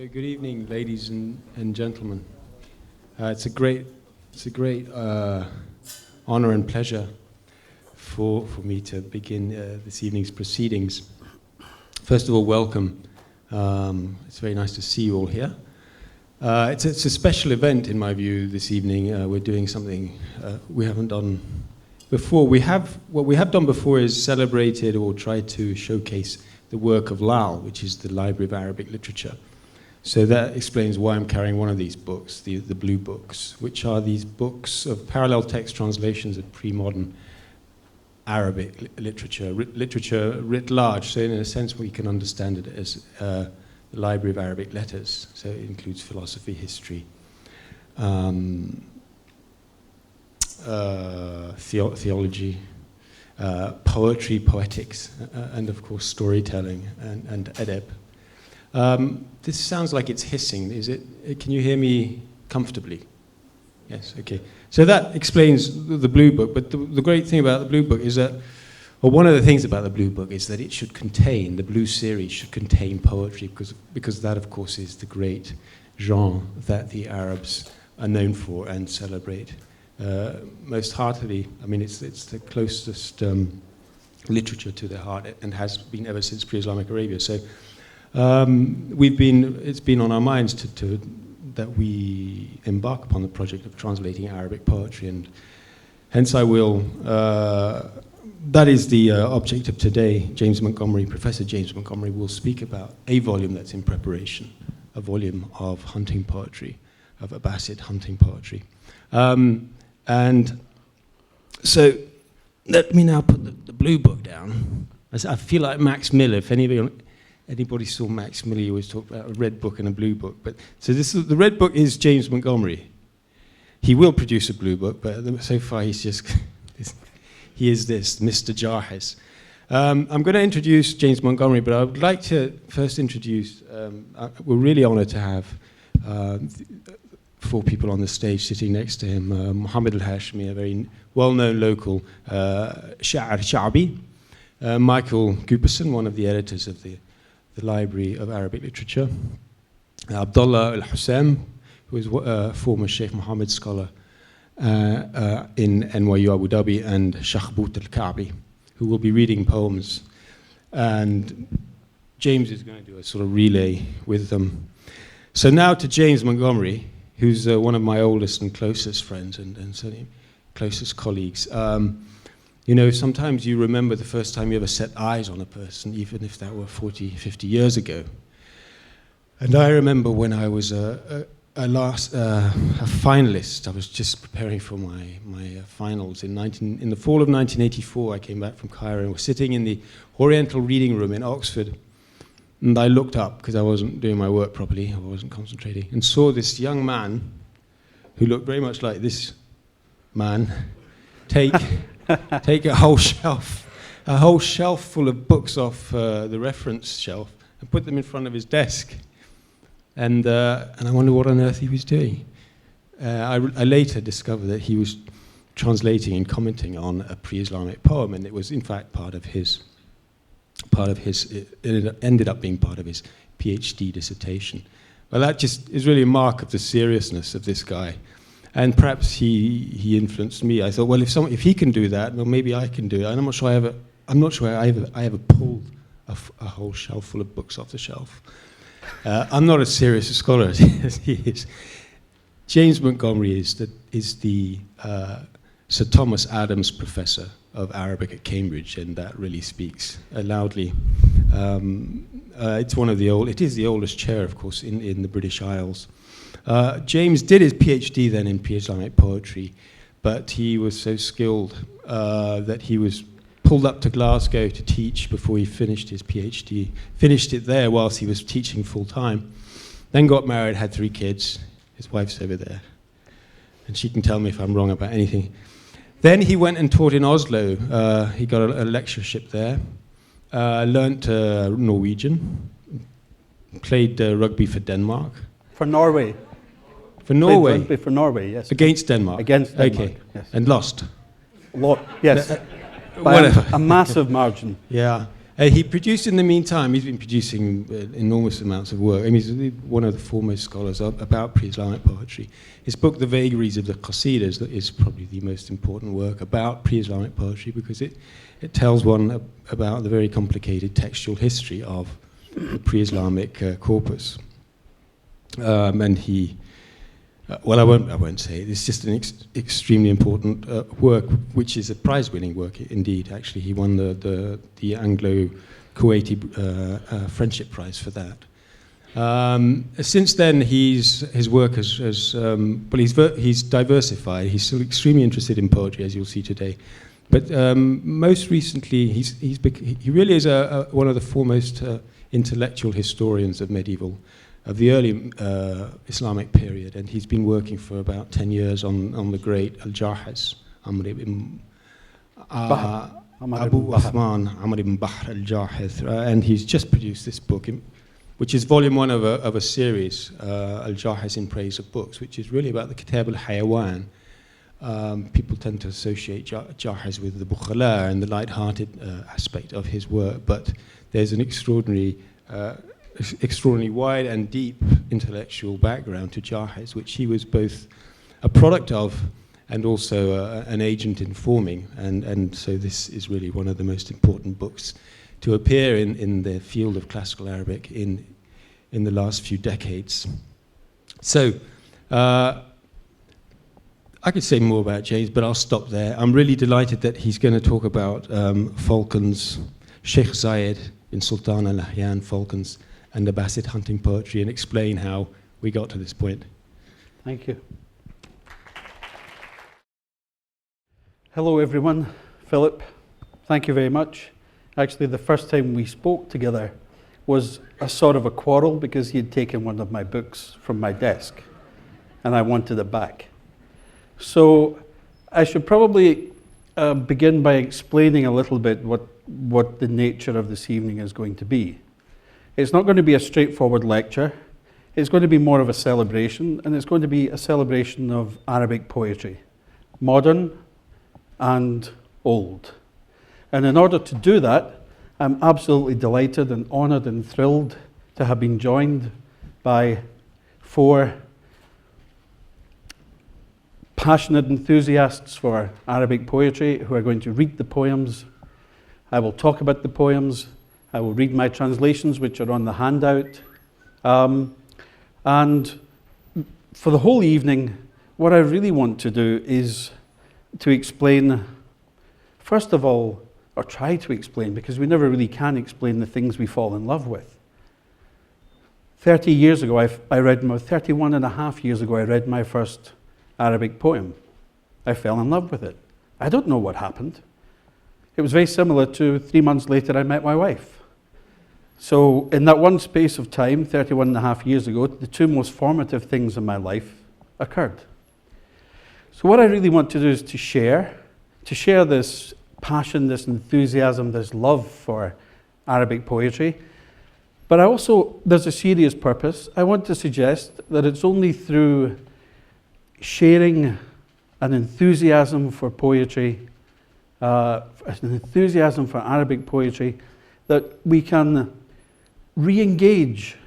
So good evening, ladies and gentlemen. It's a great honor and pleasure for me to begin this evening's proceedings. First of all, welcome. It's very nice to see you all here. It's a special event in my view this evening. We're doing something we haven't done before. What we have done before is celebrated or tried to showcase the work of LAL, which is the Library of Arabic Literature. So that explains why I'm carrying one of these books, the blue books, which are these books of parallel text translations of pre-modern Arabic literature writ large. So in a sense, we can understand it as the Library of Arabic Letters. So it includes philosophy, history, theology, poetry, poetics, and of course storytelling and adab. This sounds like it's hissing. Is it? Can you hear me comfortably? Yes. Okay. So that explains the blue book. But the great thing about the blue book is that, or one of the things about the blue book is that it should contain, the blue series should contain poetry, because that, of course, is the great genre that the Arabs are known for and celebrate most heartily. I mean, it's the closest literature to their heart, and has been ever since pre-Islamic Arabia. So. It's been on our minds that we embark upon the project of translating Arabic poetry, and hence I will. That is the object of today. Professor James Montgomery will speak about a volume that's in preparation, a volume of hunting poetry, of Abbasid hunting poetry. And so let me now put the blue book down. I feel like Max Miller, if anybody saw Max Miller, he always talked about a red book and a blue book. But so the red book is James Montgomery. He will produce a blue book, but so far he is this, Mr. Jarhes. I'm going to introduce James Montgomery, but I would like to first introduce, we're really honored to have four people on the stage sitting next to him. Mohammed al-Hashmi, a very well-known local Sha'ar Sha'bi. Michael Cooperson, one of the editors of the Library of Arabic Literature. Abdullah al-Hussein, who is a former Sheikh Mohammed scholar in NYUAD Abu Dhabi, and Shakhbout al-Ka'bi, who will be reading poems. And James is going to do a sort of relay with them. So now to James Montgomery, who's one of my oldest and closest friends and certainly closest colleagues. You know, sometimes you remember the first time you ever set eyes on a person, even if that were 40, 50 years ago. And I remember when I was a finalist, I was just preparing for my finals. In the fall of 1984, I came back from Cairo and was sitting in the Oriental Reading Room in Oxford. And I looked up, because I wasn't doing my work properly, I wasn't concentrating, and saw this young man, who looked very much like this man, take a whole shelf full of books off the reference shelf and put them in front of his desk. And I wonder what on earth he was doing. I later discovered that he was translating and commenting on a pre-Islamic poem, and it was in fact it ended up being part of his PhD dissertation. Well, that just is really a mark of the seriousness of this guy. And perhaps he influenced me. I thought, well, if he can do that, well, maybe I can do it. And I'm not sure I ever pulled a whole shelf full of books off the shelf. I'm not as serious a scholar as he is. James Montgomery is the Sir Thomas Adams Professor of Arabic at Cambridge, and that really speaks loudly. It is the oldest chair, of course, in the British Isles. James did his PhD then in pre-Islamic poetry, but he was so skilled that he was pulled up to Glasgow to teach before he finished his PhD. Finished it there whilst he was teaching full-time. Then got married, had 3 kids. His wife's over there, and she can tell me if I'm wrong about anything. Then he went and taught in Oslo. He got a lectureship there, learnt Norwegian, played rugby for Denmark. For Norway. For Norway? Rugby for Norway, yes. Against Denmark? Against Denmark, okay. Yes. And lost? Yes. By Whatever. a massive margin. Yeah. He produced, in the meantime, he's been producing enormous amounts of work. I mean, he's one of the foremost scholars about pre-Islamic poetry. His book, The Vagaries of the Qasidas, is probably the most important work about pre-Islamic poetry because it tells one about the very complicated textual history of the pre-Islamic corpus. And he, well, I won't say it. It's just an extremely important work, which is a prize-winning work indeed. Actually, he won the Anglo-Kuwaiti Friendship Prize for that. Since then, his work he's diversified. He's still extremely interested in poetry, as you'll see today. But most recently, he really is one of the foremost intellectual historians of the early Islamic period, and he's been working for about 10 years on the great Al-Jahiz, Abu Uthman Amr ibn Bahr al-Jahiz, and he's just produced this book, which is volume 1 of a series, Al-Jahiz in Praise of Books, which is really about the Kitab al-Hayawan. People tend to associate Jahiz with the Bukhala and the light-hearted aspect of his work, but there's an extraordinarily wide and deep intellectual background to Jahiz, which he was both a product of and also an agent in forming. And so this is really one of the most important books to appear in the field of classical Arabic in the last few decades. So I could say more about James, but I'll stop there. I'm really delighted that he's going to talk about Falcons, Sheikh Zayed bin Sultan Al Nahyan, Falcons, and Abbasid hunting poetry, and explain how we got to this point. Thank you. Hello everyone. Philip, thank you very much. Actually, the first time we spoke together was a sort of a quarrel because he had taken one of my books from my desk and I wanted it back. So I should probably begin by explaining a little bit what the nature of this evening is going to be. It's not going to be a straightforward lecture. It's going to be more of a celebration, and it's going to be a celebration of Arabic poetry, modern and old. And in order to do that, I'm absolutely delighted and honoured and thrilled to have been joined by 4 passionate enthusiasts for Arabic poetry who are going to read the poems. I will talk about the poems. I will read my translations, which are on the handout. And for the whole evening, what I really want to do is to explain, first of all, or try to explain, because we never really can explain the things we fall in love with. 31 years ago, I read my first Arabic poem. I fell in love with it. I don't know what happened. It was very similar to 3 months later I met my wife. So in that one space of time, 31 and a half years ago, the 2 most formative things in my life occurred. So what I really want to do is to share this passion, this enthusiasm, this love for Arabic poetry. But there's a serious purpose. I want to suggest that it's only through sharing an enthusiasm for poetry, an enthusiasm for Arabic poetry, that we can re-engage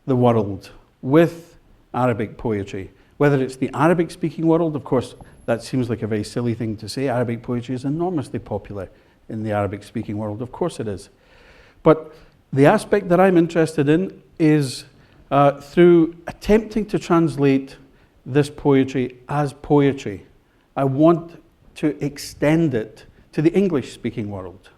the world with Arabic poetry. Whether it's the Arabic-speaking world, of course, that seems like a very silly thing to say. Arabic poetry is enormously popular in the Arabic-speaking world. Of course it is. But the aspect that I'm interested in is through attempting to translate this poetry as poetry. I want to extend it to the English-speaking world.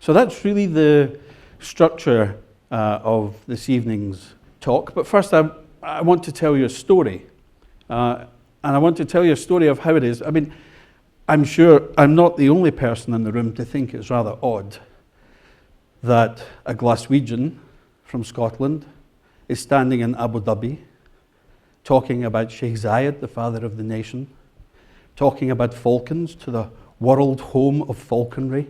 So that's really the structure of this evening's talk. But first, I want to tell you a story. And I want to tell you a story of how it is. I mean, I'm sure I'm not the only person in the room to think it's rather odd that a Glaswegian from Scotland is standing in Abu Dhabi talking about Sheikh Zayed, the father of the nation, talking about falcons, to the world home of falconry,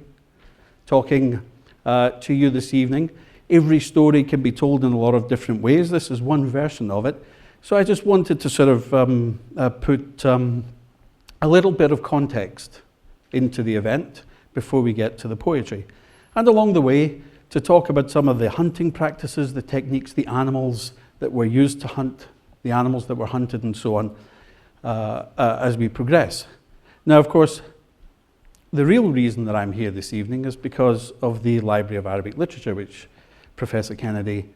talking to you this evening. Every story can be told in a lot of different ways. This is one version of it. So I just wanted to sort of put a little bit of context into the event before we get to the poetry. and along the way to talk about some of the hunting practices, the techniques, the animals that were used to hunt, the animals that were hunted and so on, as we progress. Now, of course, the real reason that I'm here this evening is because of the Library of Arabic Literature, which Professor Kennedy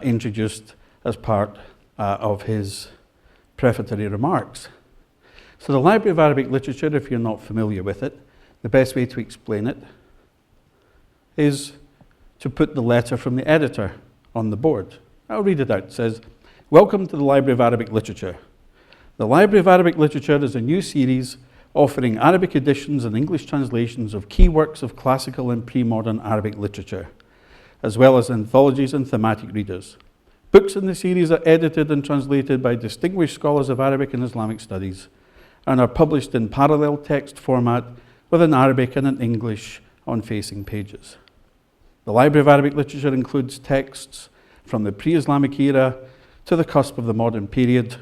introduced as part of his prefatory remarks. So the Library of Arabic Literature, if you're not familiar with it, the best way to explain it is to put the letter from the editor on the board. I'll read it out. It says, "Welcome to the Library of Arabic Literature. The Library of Arabic Literature is a new series offering Arabic editions and English translations of key works of classical and pre-modern Arabic literature, as well as anthologies and thematic readers. Books in the series are edited and translated by distinguished scholars of Arabic and Islamic studies and are published in parallel text format with an Arabic and an English on facing pages. The Library of Arabic Literature includes texts from the pre-Islamic era to the cusp of the modern period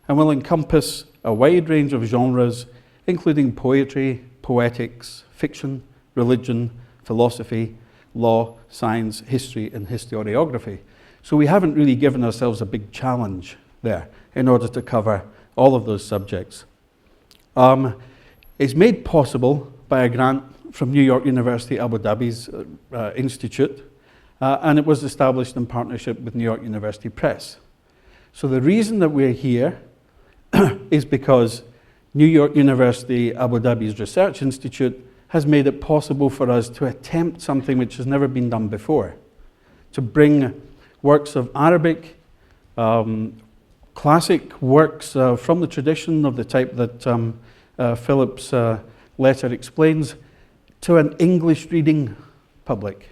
and will encompass a wide range of genres, including poetry, poetics, fiction, religion, philosophy, law, science, history, and historiography." So we haven't really given ourselves a big challenge there in order to cover all of those subjects. It's made possible by a grant from New York University Abu Dhabi's institute, and it was established in partnership with New York University Press. So the reason that we're here is because New York University Abu Dhabi's Research Institute has made it possible for us to attempt something which has never been done before, to bring works of Arabic, classic works from the tradition of the type that Philip's letter explains, to an English reading public.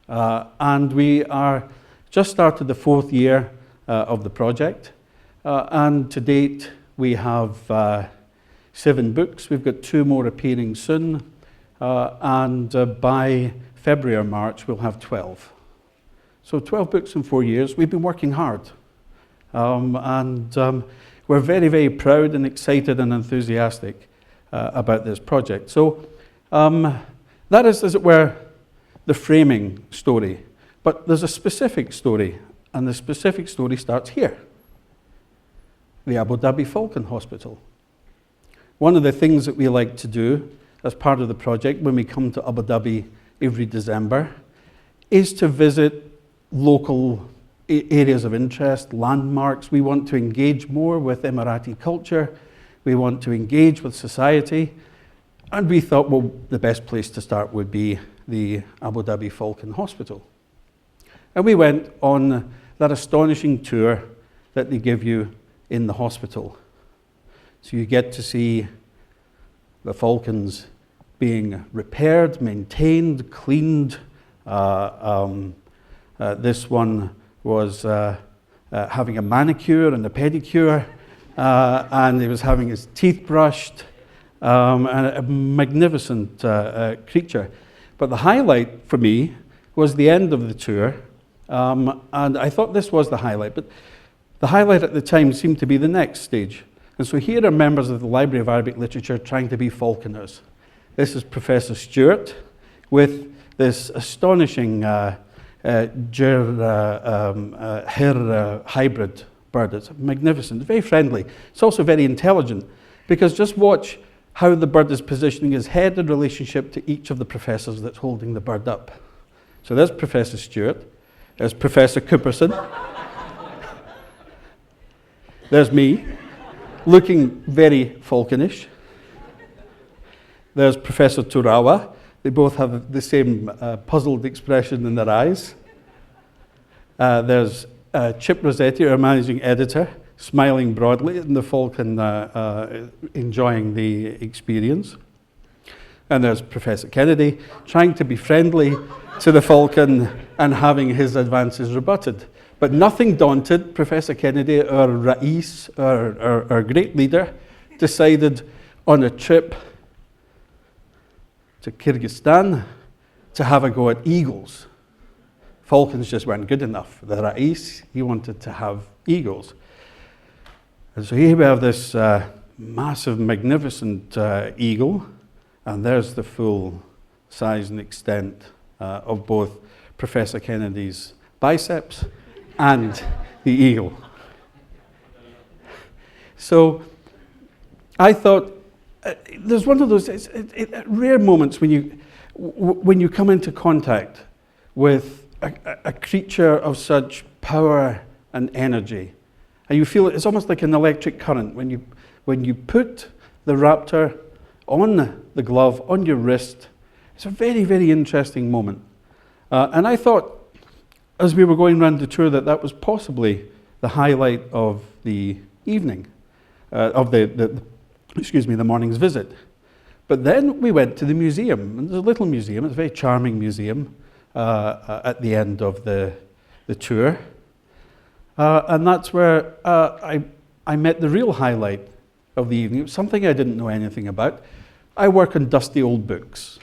And we are just started the 4th year of the project, and to date we have 7 books. We've got 2 more appearing soon, and by February or March we'll have 12. So 12 books in 4 years. We've been working hard, and we're very, very proud and excited and enthusiastic about this project. So that is, as it were, the framing story. But there's a specific story, and the specific story starts here, the Abu Dhabi Falcon Hospital. One of the things that we like to do as part of the project when we come to Abu Dhabi every December is to visit local areas of interest, landmarks. We want to engage more with Emirati culture. We want to engage with society. And we thought, well, the best place to start would be the Abu Dhabi Falcon Hospital. And we went on that astonishing tour that they give you in the hospital. So you get to see the Falcons being repaired, maintained, cleaned. This one was having a manicure and a pedicure, and he was having his teeth brushed, and a magnificent creature. But the highlight for me was the end of the tour, and I thought this was the highlight, but the highlight at the time seemed to be the next stage. And so here are members of the Library of Arabic Literature trying to be falconers. This is Professor Stewart with this astonishing hare hybrid bird. It's magnificent, very friendly. It's also very intelligent, because just watch how the bird is positioning his head in relationship to each of the professors that's holding the bird up. So there's Professor Stewart, there's Professor Cooperson, there's me, looking very falconish. There's Professor Turawa. They both have the same puzzled expression in their eyes. There's Chip Rossetti, our managing editor, smiling broadly, and the falcon enjoying the experience. And there's Professor Kennedy, trying to be friendly to the falcon and having his advances rebutted. But nothing daunted, Professor Kennedy, our Rais, our great leader, decided on a trip to Kyrgyzstan to have a go at eagles. Falcons just weren't good enough. The Rais, he wanted to have eagles. And so here we have this massive, magnificent eagle, and there's the full size and extent of both Professor Kennedy's biceps and the eagle. So I thought, there's one of those rare moments when you come into contact with a creature of such power and energy, and you feel it's almost like an electric current when you put the raptor on the glove, on your wrist. It's a very, very interesting moment. And I thought, as we were going around the tour, that was possibly the highlight of the evening, of the morning's visit. But then we went to the museum, and there's a little museum, it's a very charming museum at the end of the tour. And that's where I met the real highlight of the evening. It was something I didn't know anything about. I work on dusty old books.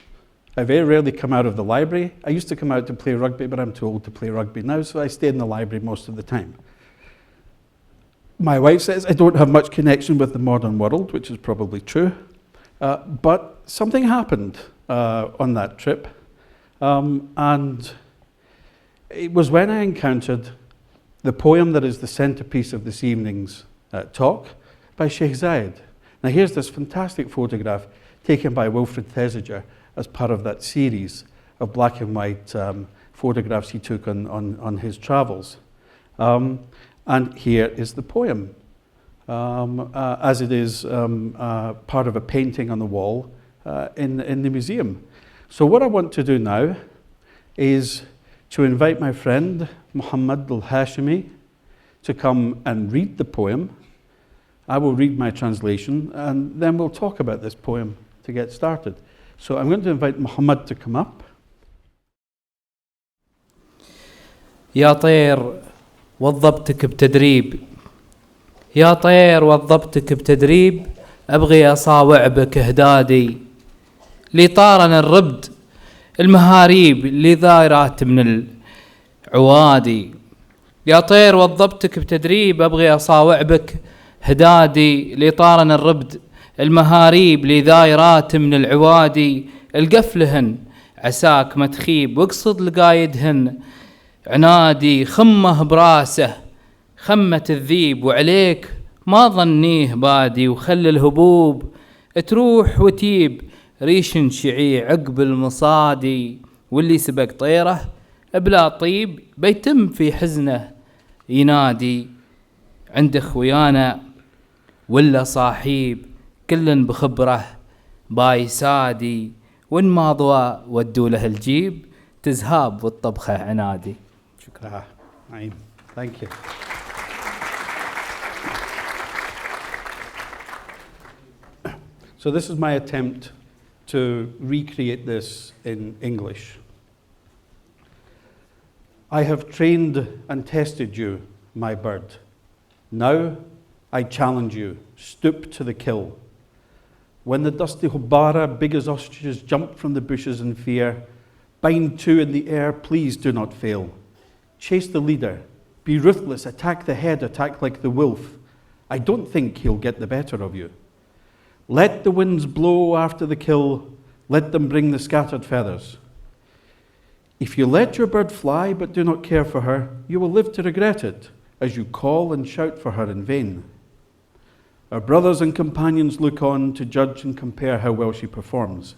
I very rarely come out of the library. I used to come out to play rugby, but I'm too old to play rugby now, so I stay in the library most of the time. My wife says I don't have much connection with the modern world, which is probably true. But something happened on that trip. And it was when I encountered the poem that is the centerpiece of this evening's talk by Sheikh Zayed. Now here's this fantastic photograph taken by Wilfred Thesiger as part of that series of black and white photographs he took on his travels. And here is the poem, as it is part of a painting on the wall in the museum. So what I want to do now is to invite my friend Muhammad al-Hashimi to come and read the poem. I will read my translation, and then we'll talk about this poem to get started. So I'm going to invite Muhammad to come up. يا طير وظبتك بتدريب، يا طير وظبتك بتدريب، أبغي أصاوع بك هدادي، لي طارنا الربد المهاريب اللي ذايرات من العوادي. يا طير وظبتك بتدريب، أبغي أصاوع بك هدادي، لي طارنا الربد المهاريب اللي ذايرات من العوادي. القفلهن عساك ما تخيب، واقصد لقايدهن عنادي. خمه براسه خمة الذيب، وعليك ما ظنيه بادي. وخل الهبوب تروح وتيب، ريش شعيع عقب المصادي. واللي سبق طيره بلا طيب، بيتم في حزنه ينادي. عند اخويانا ولا صاحيب، كلن بخبره باي سادي. وان ما ضوى ودوا له الجيب، تزهاب والطبخه عنادي. شكرا. Fine. Thank you. So this is my attempt to recreate this in English. I have trained and tested you, my bird. Now I challenge you, stoop to the kill. When the dusty hubbara, big as ostriches, jump from the bushes in fear, bind two in the air, please do not fail. Chase the leader, be ruthless, attack the head, attack like the wolf. I don't think he'll get the better of you. Let the winds blow after the kill, let them bring the scattered feathers. If you let your bird fly but do not care for her, you will live to regret it, as you call and shout for her in vain. Our brothers and companions look on to judge and compare how well she performs.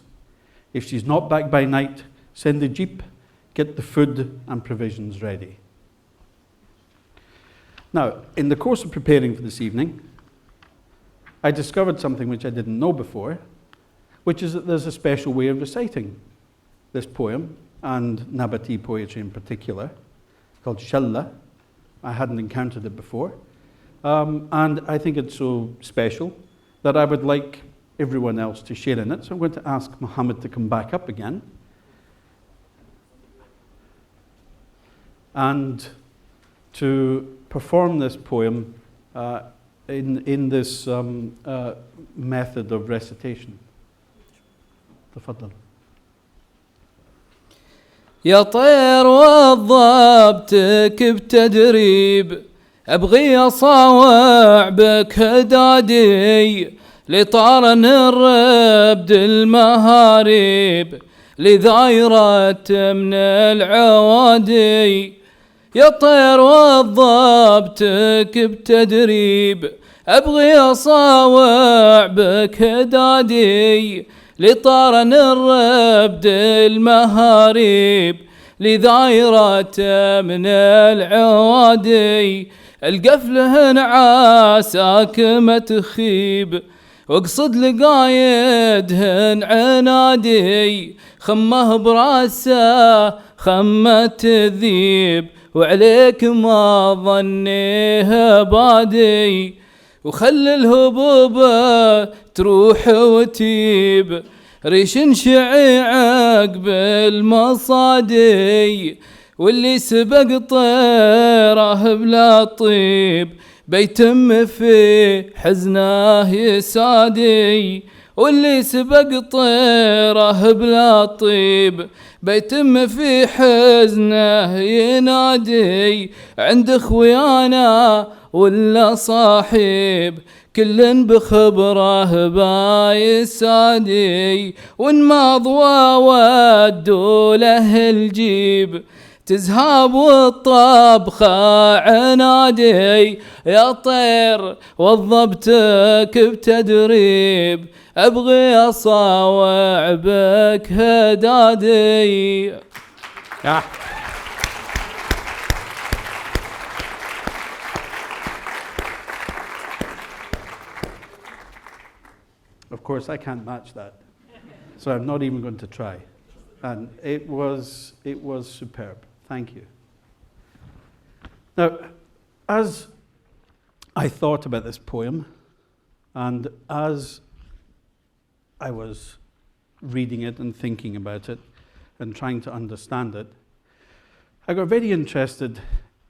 If she's not back by night, send the jeep, get the food and provisions ready. Now, in the course of preparing for this evening, I discovered something which I didn't know before, which is that there's a special way of reciting this poem, and Nabati poetry in particular, called Shalla. I hadn't encountered it before. And I think it's so special that I would like everyone else to share in it. So I'm going to ask Muhammad to come back up again. And to perform this poem in this method of recitation. تفضل. يا طير وظبتك بتدريب، أبغي أصاوع بك هدادي، لطارن الربد المهاريب لذايرة من العوادي. يا طير وضبتك بتدريب، أبغي أصاوع بك دادي، لطارن الربد المهاريب، لذايرة من العوادي. القفلهن عاساك ما تخيب، واقصد لقايدهن عنادي، خمه براسه خمة الذيب، وعليك ما ظنيه بادي، وخلي الهبوبة تروح وتيب، ريش شعي عقب المصادي، واللي سبق طيره بلا طيب، بيتم في حزنه يسادي، واللي سبق طيره بلا طيب، بيتم في حزنه ينادي. عند اخويانا ولا صاحب، كل بخبره بايسادي، وان ما ضوى ودوا له الجيب، تزهاب والطبخة عنادي. يا طير وضبتك بتدريب، أبغي أصاوع بك هدادي. Of course, I can't match that, so I'm not even going to try. And it was superb. Thank you. Now, as I thought about this poem, and as I was reading it and thinking about it and trying to understand it, I got very interested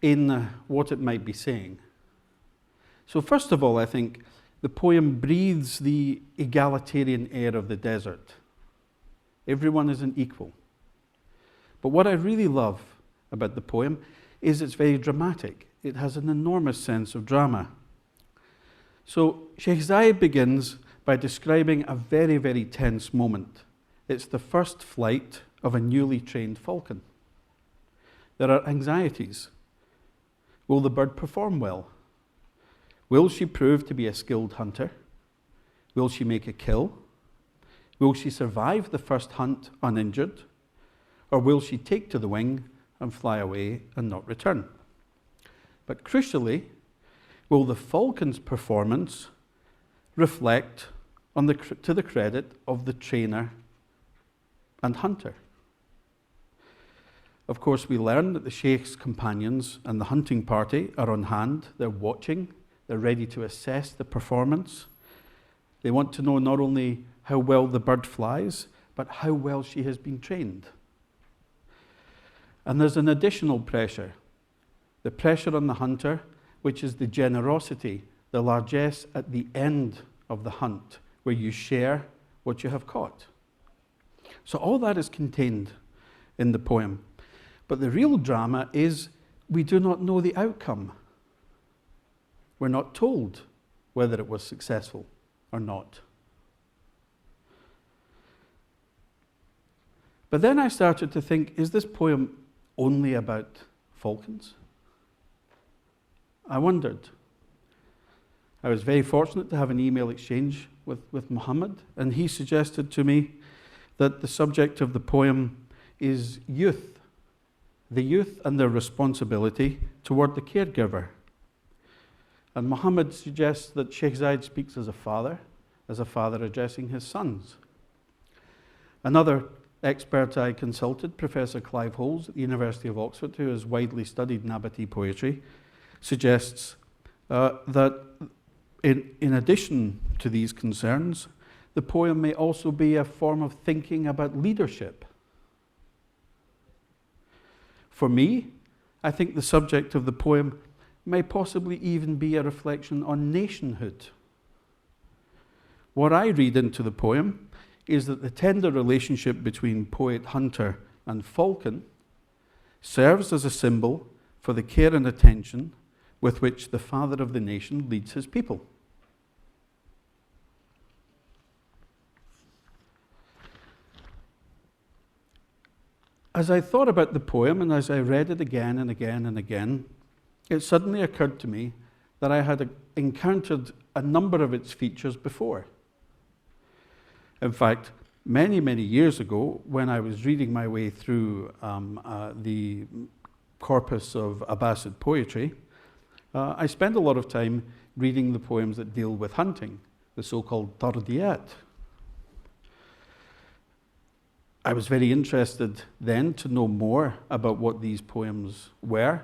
in what it might be saying. So first of all, I think the poem breathes the egalitarian air of the desert. Everyone isn't equal. But what I really love about the poem is it's very dramatic. It has an enormous sense of drama. So Sheikh Zayed begins by describing a very, very tense moment. It's the first flight of a newly trained falcon. There are anxieties. Will the bird perform well? Will she prove to be a skilled hunter? Will she make a kill? Will she survive the first hunt uninjured? Or will she take to the wing and fly away and not return? But crucially, will the falcon's performance reflect to the credit of the trainer and hunter? Of course, we learn that the Sheikh's companions and the hunting party are on hand. They're watching. They're ready to assess the performance. They want to know not only how well the bird flies, but how well she has been trained. And there's an additional pressure, the pressure on the hunter, which is the generosity, the largesse at the end of the hunt, where you share what you have caught. So all that is contained in the poem. But the real drama is we do not know the outcome. We're not told whether it was successful or not. But then I started to think, is this poem only about falcons? I wondered. I was very fortunate to have an email exchange with Muhammad, and he suggested to me that the subject of the poem is youth, the youth and their responsibility toward the caregiver. And Muhammad suggests that Sheikh Zayed speaks as a father addressing his sons. Another expert I consulted, Professor Clive Holes at the University of Oxford, who has widely studied Nabateeh poetry, suggests that in addition to these concerns, the poem may also be a form of thinking about leadership. For me, I think the subject of the poem may possibly even be a reflection on nationhood. What I read into the poem is that the tender relationship between poet, hunter, and falcon serves as a symbol for the care and attention with which the father of the nation leads his people. as I thought about the poem and as I read it again and again and again, it suddenly occurred to me that I had encountered a number of its features before. In fact, many, many years ago, when I was reading my way through the corpus of Abbasid poetry, I spent a lot of time reading the poems that deal with hunting, the so-called tardiyat. I was very interested then to know more about what these poems were,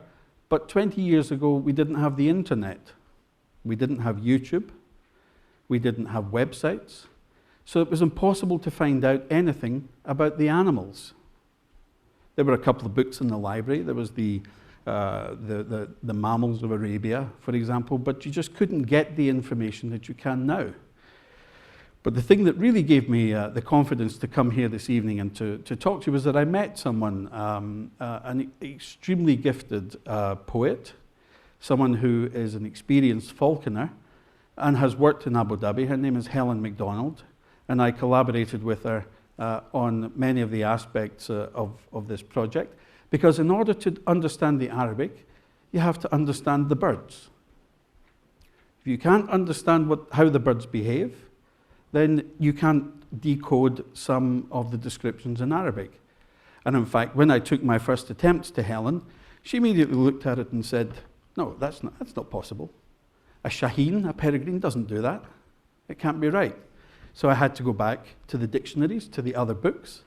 but 20 years ago we didn't have the internet. We didn't have YouTube. We didn't have websites. So it was impossible to find out anything about the animals. There were a couple of books in the library. There was the mammals of Arabia, for example, but you just couldn't get the information that you can now. But the thing that really gave me the confidence to come here this evening and to talk to you was that I met someone, an extremely gifted poet, someone who is an experienced falconer and has worked in Abu Dhabi. Her name is Helen MacDonald, and I collaborated with her on many of the aspects of this project, because in order to understand the Arabic, you have to understand the birds. If you can't understand how the birds behave, then you can't decode some of the descriptions in Arabic. And in fact, when I took my first attempts to Helen, she immediately looked at it and said, "No, that's not possible. A shaheen, a peregrine, doesn't do that. It can't be right." So I had to go back to the dictionaries, to the other books,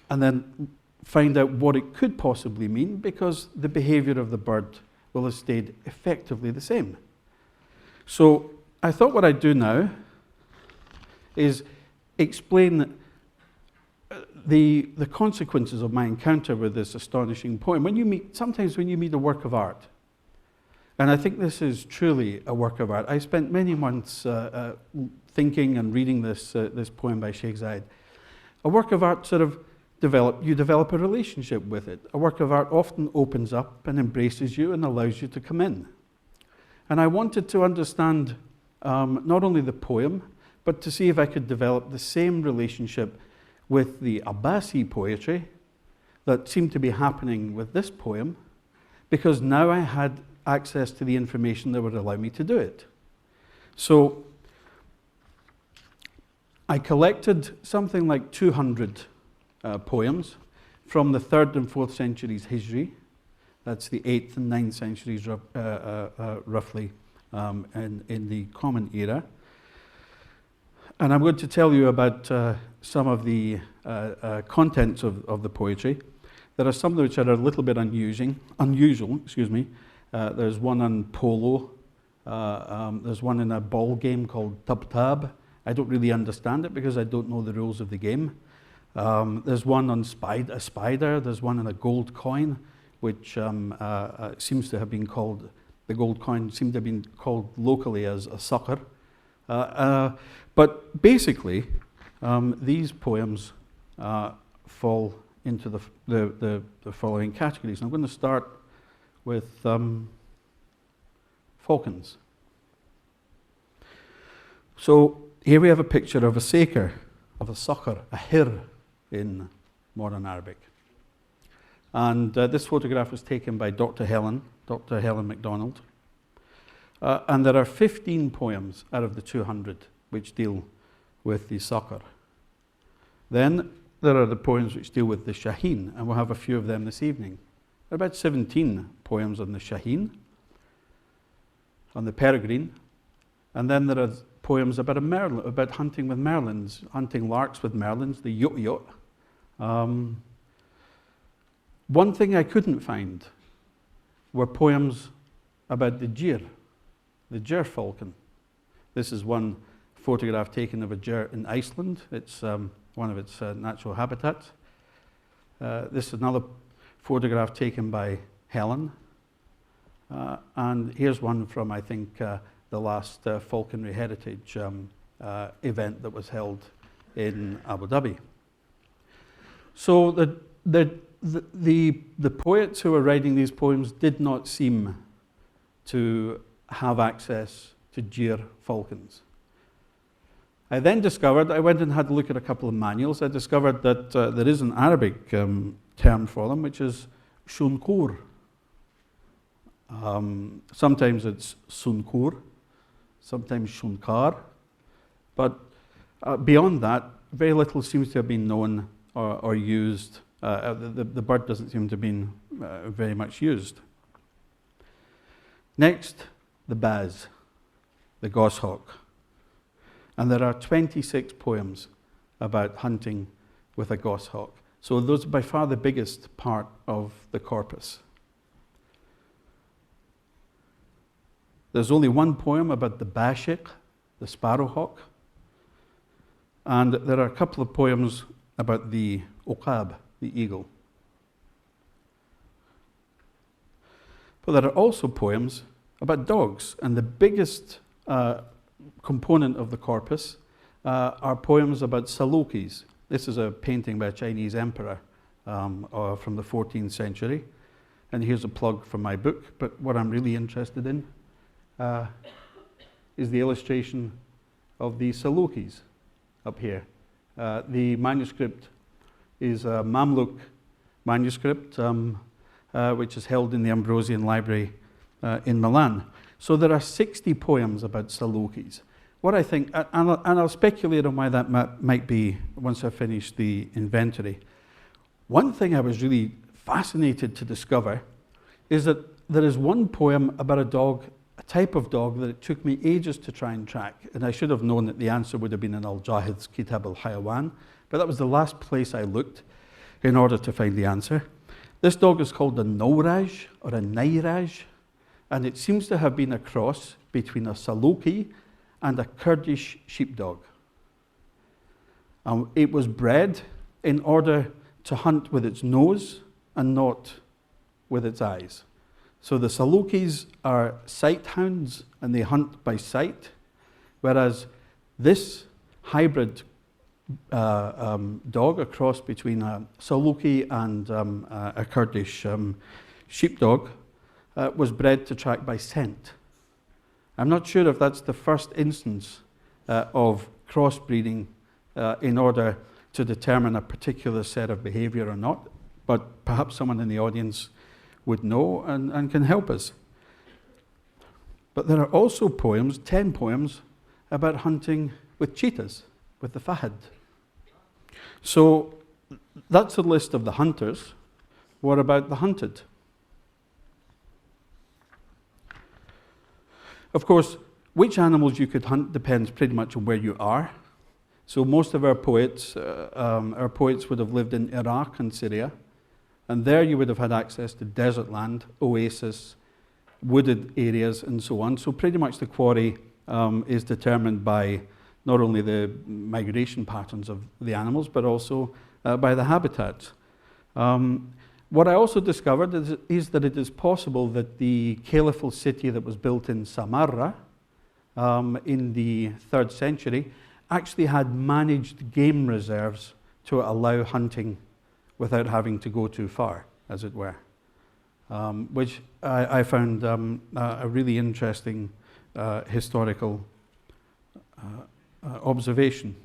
and then find out what it could possibly mean, because the behavior of the bird will have stayed effectively the same. So I thought what I'd do now is explain the consequences of my encounter with this astonishing poem. Sometimes when you meet a work of art, and I think this is truly a work of art. I spent many months thinking and reading this poem by Sheikh Zayed. A work of art you develop a relationship with it. A work of art often opens up and embraces you and allows you to come in. And I wanted to understand not only the poem, but to see if I could develop the same relationship with the Abbasi poetry that seemed to be happening with this poem, because now I had access to the information that would allow me to do it. So I collected something like 200 poems from the 3rd and 4th centuries Hijri. That's the 8th and 9th centuries roughly in the Common Era. And I'm going to tell you about some of the contents of the poetry. There are some which are a little bit unusual. There's one on polo. There's one in a ball game called tab. I don't really understand it because I don't know the rules of the game. There's one on a spider. There's one on a gold coin, which seems to have been called, the gold coin seemed to have been called locally as a sucker. But basically, these poems fall into the following categories. I'm going to start with falcons. So here we have a picture of a saker, of a sucker, a hir in modern Arabic. And this photograph was taken by Dr. Helen MacDonald. And there are 15 poems out of the 200 which deal with the sucker. Then there are the poems which deal with the shaheen, and we'll have a few of them this evening. There are about 17 poems on the shaheen, on the peregrine, and then there are poems about about hunting with merlins, hunting larks with merlins, the yot. One thing I couldn't find were poems about the gyr falcon. This is one photograph taken of a gyr in Iceland. It's one of its natural habitats. This is another photograph taken by Helen. And here's one from, I think, the last falconry heritage event that was held in Abu Dhabi. So the poets who were writing these poems did not seem to have access to gyr falcons. I then discovered, I went and had a look at a couple of manuals. I discovered that there is an Arabic term for them, which is shunkur. Sometimes it's sunkur, sometimes shunkar, but beyond that, very little seems to have been known or used. The bird doesn't seem to have been very much used. Next, the baz, the goshawk. And there are 26 poems about hunting with a goshawk. So those are by far the biggest part of the corpus. There's only one poem about the bashik, the sparrowhawk. And there are a couple of poems about the uqab, the eagle. But there are also poems about dogs, and the biggest component of the corpus are poems about salukis. This is a painting by a Chinese emperor from the 14th century. And here's a plug for my book, but what I'm really interested in is the illustration of the salukis up here. The manuscript is a Mamluk manuscript, which is held in the Ambrosian Library in Milan. So there are 60 poems about salukis. What I think, and I'll speculate on why that might be once I finish the inventory. One thing I was really fascinated to discover is that there is one poem about a dog, a type of dog that it took me ages to try and track. And I should have known that the answer would have been in Al-Jahid's Kitab al-Hayawan, but that was the last place I looked in order to find the answer. This dog is called a Nowraj or a Nairaj, and it seems to have been a cross between a Saluki and a Kurdish sheepdog. It was bred in order to hunt with its nose and not with its eyes. So the Salukis are sight hounds and they hunt by sight, whereas this hybrid dog, a cross between a Saluki and a Kurdish sheepdog, was bred to track by scent. I'm not sure if that's the first instance of crossbreeding in order to determine a particular set of behavior or not, but perhaps someone in the audience would know and can help us. But there are also poems, 10 poems, about hunting with cheetahs, with the fahad. So that's a list of the hunters. What about the hunted? Of course, which animals you could hunt depends pretty much on where you are. So most of our poets would have lived in Iraq and Syria, and there you would have had access to desert land, oasis, wooded areas, and so on. So pretty much the quarry is determined by not only the migration patterns of the animals, but also by the habitats. What I also discovered is that it is possible that the caliphal city that was built in Samarra in the 3rd century actually had managed game reserves to allow hunting without having to go too far, as it were, which I found a really interesting historical observation.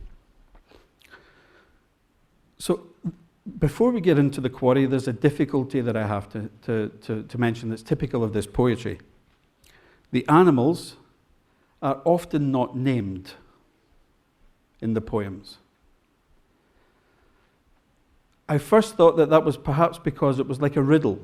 So before we get into the quarry, there's a difficulty that I have to mention that's typical of this poetry. The animals are often not named in the poems. I first thought that was perhaps because it was like a riddle.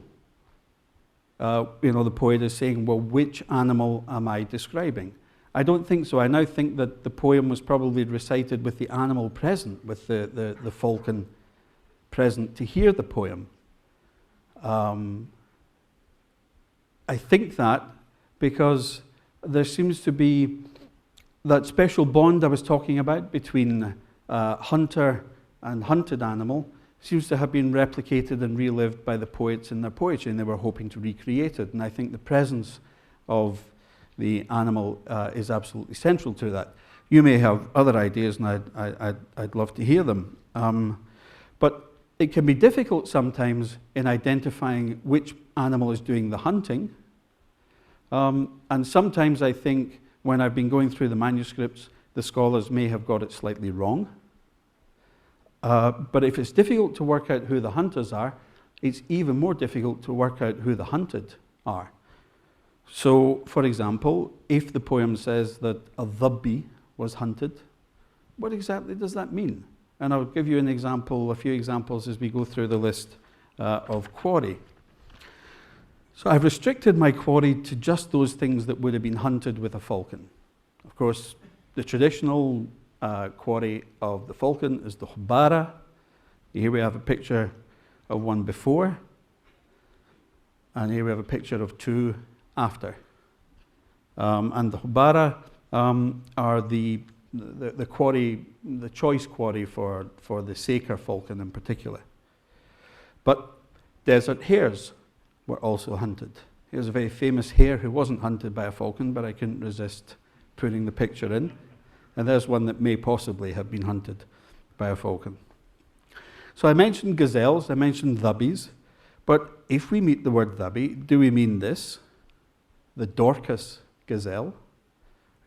The poet is saying, well, which animal am I describing? I don't think so. I now think that the poem was probably recited with the animal present, with the falcon present to hear the poem. I think that because there seems to be that special bond I was talking about between hunter and hunted animal seems to have been replicated and relived by the poets in their poetry, and they were hoping to recreate it. And I think the presence of the animal is absolutely central to that. You may have other ideas, and I'd love to hear them. But it can be difficult sometimes in identifying which animal is doing the hunting. And sometimes I think when I've been going through the manuscripts, the scholars may have got it slightly wrong. But if it's difficult to work out who the hunters are, it's even more difficult to work out who the hunted are. So, for example, if the poem says that a Dhabi was hunted, what exactly does that mean? And I'll give you an example, a few examples as we go through the list of quarry. So I've restricted my quarry to just those things that would have been hunted with a falcon. Of course, the traditional quarry of the falcon is the hubbara. Here we have a picture of one before, and here we have a picture of two after. And the hubbara are the quarry, the choice quarry for the Saker falcon in particular. But desert hares were also hunted. Here's a very famous hare who wasn't hunted by a falcon, but I couldn't resist putting the picture in. And there's one that may possibly have been hunted by a falcon. So I mentioned gazelles, I mentioned dhabis, but if we meet the word dhabi, do we mean this, the Dorcas gazelle?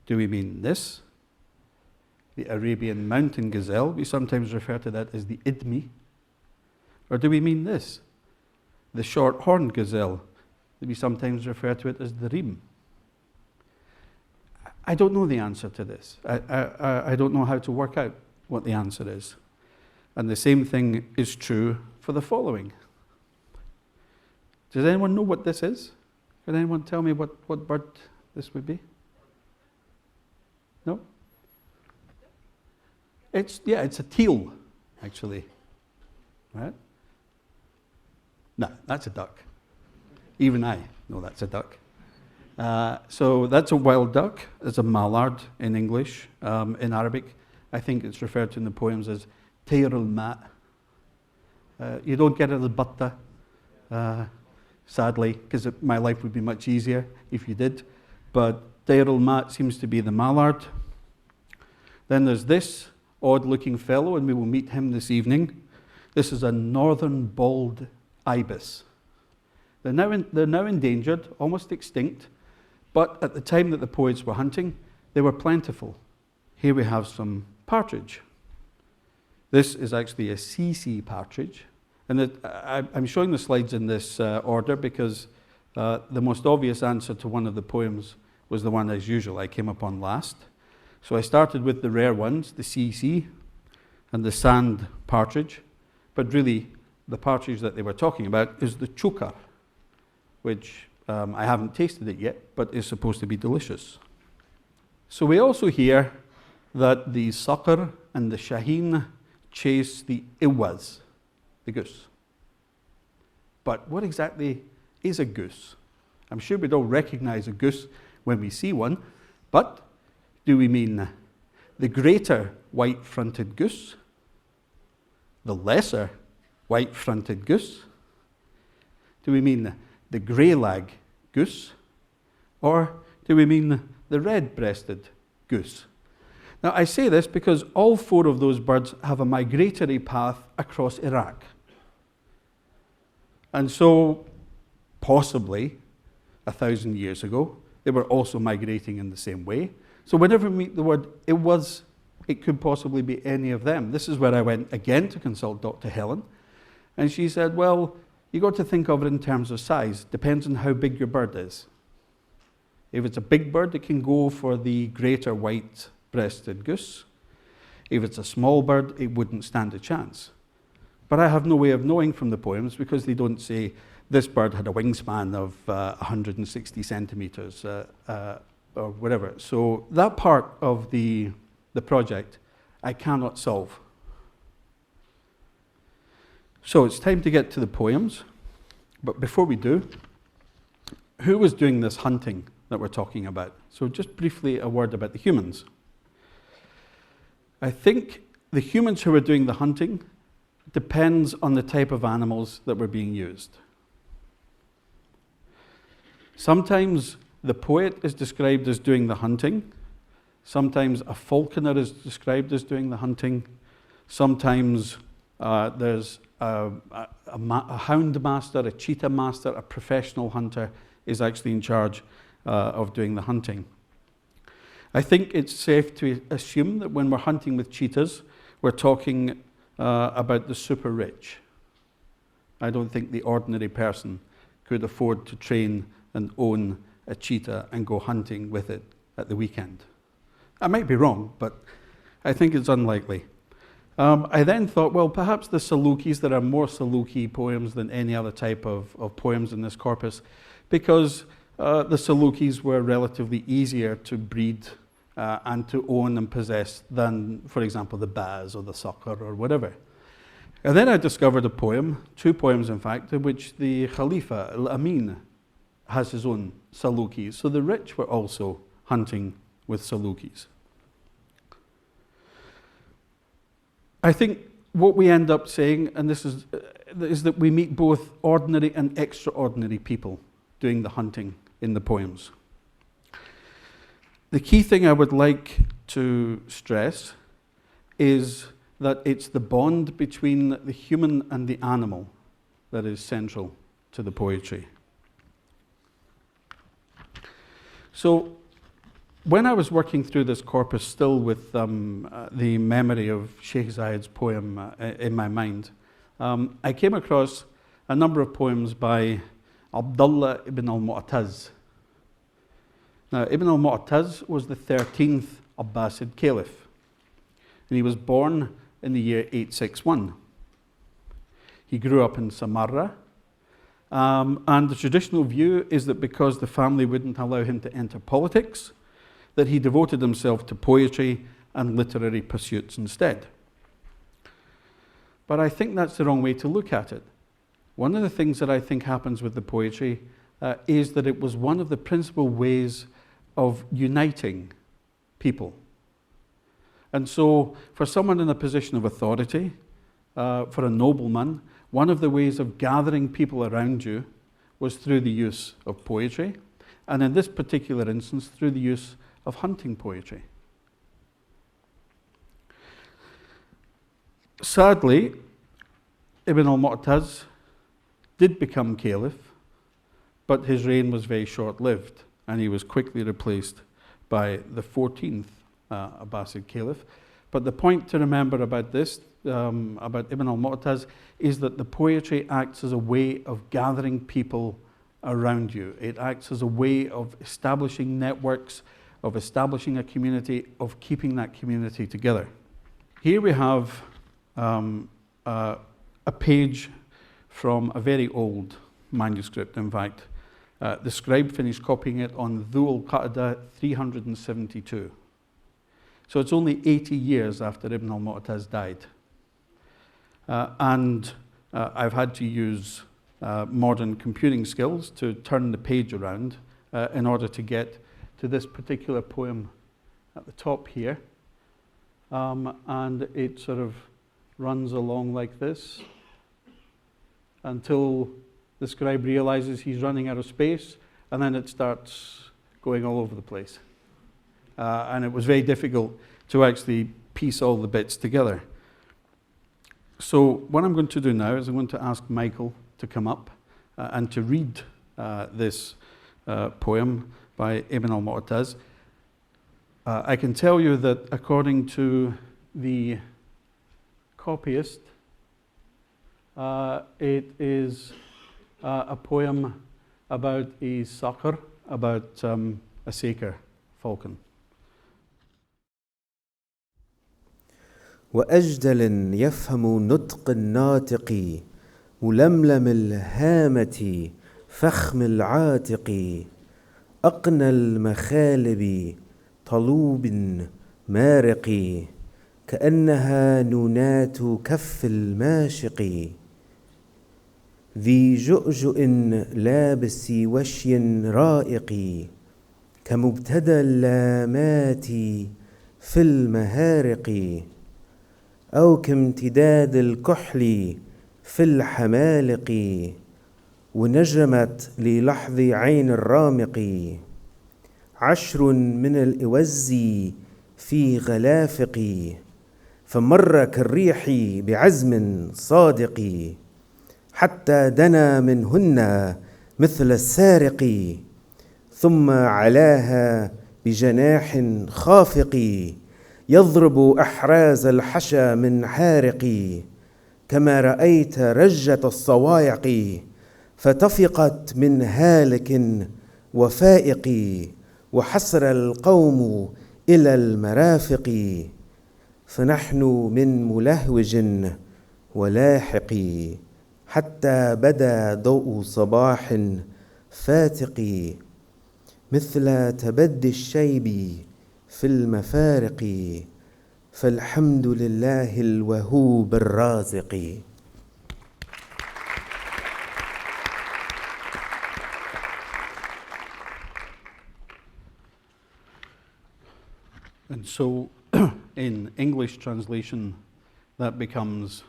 Do we mean this, the Arabian mountain gazelle? We sometimes refer to that as the idmi. Or do we mean this, the short-horned gazelle? We sometimes refer to it as the reem. I don't know the answer to this. I don't know how to work out what the answer is. And the same thing is true for the following. Does anyone know what this is? Can anyone tell me what bird this would be? No? It's a teal, actually. Right? No, that's a duck. Even I know that's a duck. So that's a wild duck. It's a mallard in English. In Arabic, I think it's referred to in the poems as tayr al-ma'. You don't get it as batta, sadly, because my life would be much easier if you did. But tayr al-ma' seems to be the mallard. Then there's this odd-looking fellow, and we will meet him this evening. This is a northern bald ibis. They're now endangered, almost extinct, but at the time that the poets were hunting, they were plentiful. Here we have some partridge. This is actually a CC partridge, and I'm showing the slides in this order because the most obvious answer to one of the poems was the one, as usual, I came upon last. So I started with the rare ones, the CC and the sand partridge, but really the partridge that they were talking about is the chukar, which I haven't tasted it yet, but is supposed to be delicious. So we also hear that the sakar and the shaheen chase the iwaz, the goose. But what exactly is a goose? I'm sure we'd all recognize a goose when we see one, but do we mean the greater white-fronted goose, the lesser white-fronted goose? Do we mean the grey-lag goose, or do we mean the red-breasted goose? Now, I say this because all four of those birds have a migratory path across Iraq. And so, possibly, 1,000 years ago, they were also migrating in the same way. So whenever we meet the word it could possibly be any of them. This is where I went again to consult Dr. Helen, and she said, well, you got to think of it in terms of size. Depends on how big your bird is. If it's a big bird, it can go for the greater white-breasted goose. If it's a small bird, it wouldn't stand a chance. But I have no way of knowing from the poems because they don't say this bird had a wingspan of 160 centimeters or whatever. So that part of the project I cannot solve. So it's time to get to the poems, but before we do, who was doing this hunting that we're talking about? So just briefly a word about the humans. I think the humans who were doing the hunting depends on the type of animals that were being used. Sometimes the poet is described as doing the hunting. Sometimes a falconer is described as doing the hunting. Sometimes there's a hound master, a cheetah master, a professional hunter is actually in charge of doing the hunting. I think it's safe to assume that when we're hunting with cheetahs, we're talking about the super rich. I don't think the ordinary person could afford to train and own a cheetah and go hunting with it at the weekend. I might be wrong, but I think it's unlikely. I then thought, well, perhaps the Salukis, there are more Saluki poems than any other type of poems in this corpus, because the Salukis were relatively easier to breed and to own and possess than, for example, the Baz or the Sakhr or whatever. And then I discovered a poem, 2 poems in fact, in which the Khalifa, Al-Amin, has his own Salukis. So the rich were also hunting with Salukis. I think what we end up saying, and this is that we meet both ordinary and extraordinary people doing the hunting in the poems. The key thing I would like to stress is that it's the bond between the human and the animal that is central to the poetry. So when I was working through this corpus, still with the memory of Sheikh Zayed's poem in my mind, I came across a number of poems by Abdullah ibn al-Mu'taz. Now, Ibn al-Mu'taz was the 13th Abbasid caliph, and he was born in the year 861. He grew up in Samarra, and the traditional view is that because the family wouldn't allow him to enter politics, that he devoted himself to poetry and literary pursuits instead. But I think that's the wrong way to look at it. One of the things that I think happens with the poetry is that it was one of the principal ways of uniting people. And so for someone in a position of authority, for a nobleman, one of the ways of gathering people around you was through the use of poetry, and in this particular instance, through the use of hunting poetry. Sadly, Ibn al-Mu'taz did become caliph, but his reign was very short-lived, and he was quickly replaced by the 14th Abbasid caliph. But the point to remember about this, about Ibn al-Mu'taz, is that the poetry acts as a way of gathering people around you. It acts as a way of establishing networks, of establishing a community, of keeping that community together. Here we have a page from a very old manuscript, in fact. The scribe finished copying it on Dhul Qa'dah 372. So it's only 80 years after Ibn al-Mu'taz died. And I've had to use modern computing skills to turn the page around in order to get to this particular poem at the top here. And it sort of runs along like this until the scribe realizes he's running out of space, and then it starts going all over the place. And it was very difficult to actually piece all the bits together. So what I'm going to do now is I'm going to ask Michael to come up and to read this poem by Ibn al-Mu'taz. I can tell you that according to the copyist, it is a poem about a Sakhr, about a Saker falcon. وأجدل يفهم نطق الناطق ململم الهامة فخم العاتق أقنى المخالب طلوب مارق كأنها نونات كف الماشق ذي جؤجؤ لابس وشي رائق كمبتدى اللامات في المهارق أو كامتداد الكحل في الحمالق ونجمت للحظ عين الرامق 10 من الإوز في غلافق فمر كالريح بعزم صادق حتى دنا منهن مثل السارق ثم علاها بجناح خافق يضرب أحراز الحشا من حارق كما رأيت رجة الصواعق فتفقت من هالك وفائق وحسر القوم إلى المرافق فنحن من ملهوج ولاحق حتى بدا ضوء صباح فاتق مثل تبدي الشيب في المفارق فالحمد لله الوهوب الرازق. And so, in English translation, that becomes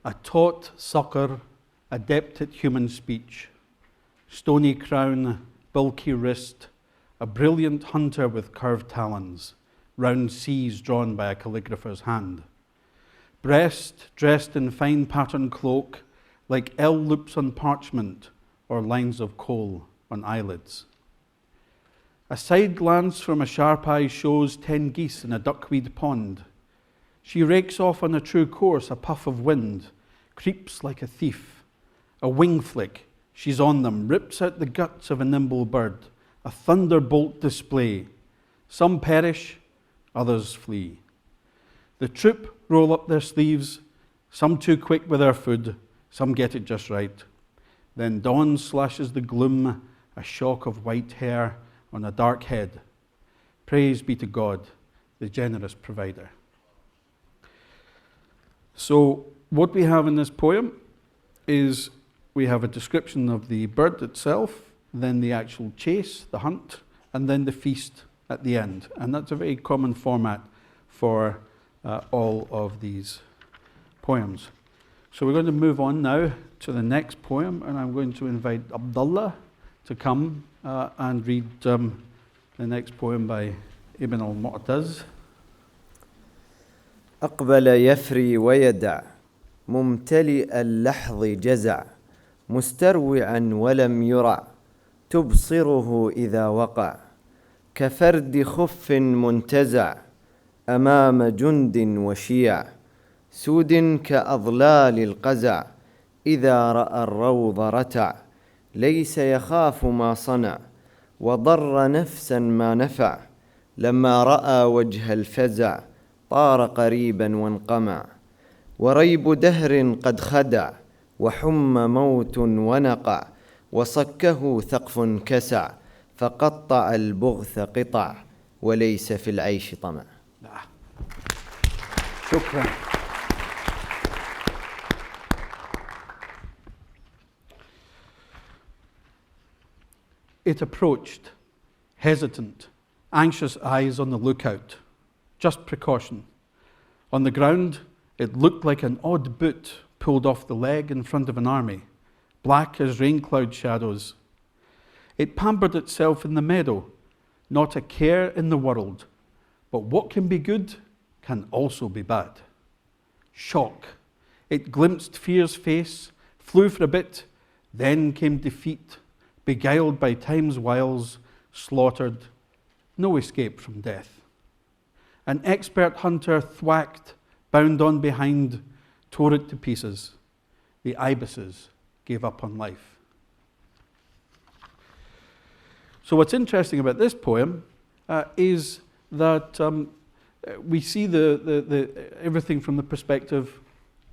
a taut sucker, adept at human speech, stony crown, bulky wrist, a brilliant hunter with curved talons, round C's drawn by a calligrapher's hand. Breast dressed in fine patterned cloak, like L loops on parchment or lines of coal on eyelids. A side glance from a sharp eye shows 10 geese in a duckweed pond. She rakes off on a true course a puff of wind, creeps like a thief. A wing flick, she's on them, rips out the guts of a nimble bird, a thunderbolt display. Some perish, others flee. The troop roll up their sleeves, some too quick with their food, some get it just right. Then dawn slashes the gloom, a shock of white hair on a dark head. Praise be to God, the generous provider. So what we have in this poem is we have a description of the bird itself, then the actual chase, the hunt, and then the feast at the end. And that's a very common format for all of these poems. So we're going to move on now to the next poem, and I'm going to invite Abdullah to come and read the next poem by Ibn al-Mu'taz. أقبل يفري ويدع ممتلئ اللحظ جزع مستروعا ولم يرع تبصره إذا وقع كفرد خف منتزع أمام جند وشيع سود كأضلال القزع إذا رأى الروض رتع ليس يخاف ما صنع وضر نفسا ما نفع لما رأى وجه الفزع طار قريبا وانقمع وريب دهر قد خدع وحم موت ونقع وصكه ثقف كسع فقطع البغث قطع وليس في العيش طمع. شكرا. It approached, hesitant, anxious eyes on the lookout, just precaution. On the ground, it looked like an odd boot pulled off the leg in front of an army, black as rain cloud shadows. It pampered itself in the meadow, not a care in the world, but what can be good can also be bad. Shock. It glimpsed fear's face, flew for a bit, then came defeat, beguiled by time's wiles, slaughtered, no escape from death. An expert hunter thwacked, bound on behind, tore it to pieces. The Abbasids gave up on life. So what's interesting about this poem is that we see the everything from the perspective